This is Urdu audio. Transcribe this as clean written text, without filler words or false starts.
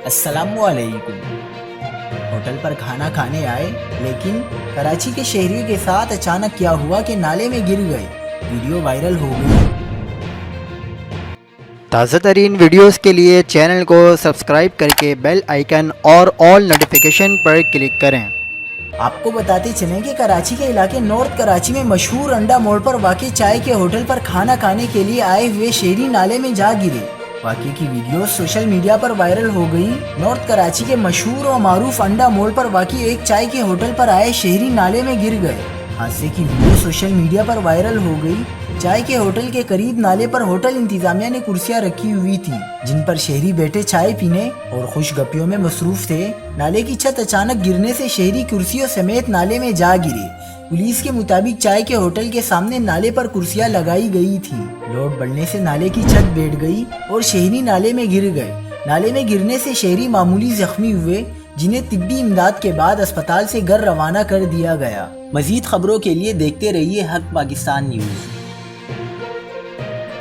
السلام علیکم۔ ہوٹل پر کھانا کھانے آئے لیکن کراچی کے شہریوں کے ساتھ اچانک کیا ہوا کہ نالے میں گر گئے، ویڈیو وائرل ہو گئی۔ تازہ ترین ویڈیوز کے لیے چینل کو سبسکرائب کر کے بیل آئیکن اور آل نوٹیفیکیشن پر کلک کریں۔ آپ کو بتاتے چلیں کہ کراچی کے علاقے نارتھ کراچی میں مشہور انڈا موڑ پر واقع چائے کے ہوٹل پر کھانا کھانے کے لیے آئے ہوئے شہری نالے میں جا گرے۔ واقعے کی ویڈیو سوشل میڈیا پر وائرل ہو گئی۔ نارتھ کراچی کے مشہور اور معروف انڈا موڑ پر واقع ایک چائے کے ہوٹل پر آئے شہری نالے میں گر گئے۔ حادثے کی ویڈیو سوشل میڈیا پر وائرل ہو گئی۔ چائے کے ہوٹل کے قریب نالے پر ہوٹل انتظامیہ نے کرسیاں رکھی ہوئی تھیں جن پر شہری بیٹھے چائے پینے اور خوش گپیوں میں مصروف تھے۔ نالے کی چھت اچانک گرنے سے شہری کرسیوں سمیت نالے میں جا گرے۔ پولیس کے مطابق چائے کے ہوٹل کے سامنے نالے پر کرسیاں لگائی گئی تھیں۔ لوڈ بڑھنے سے نالے کی چھت بیٹھ گئی اور شہری نالے میں گر گئے۔ نالے میں گرنے سے شہری معمولی زخمی ہوئے جنہیں طبی امداد کے بعد اسپتال سے گھر روانہ کر دیا گیا۔ مزید خبروں کے لیے دیکھتے رہیے حق پاکستان نیوز۔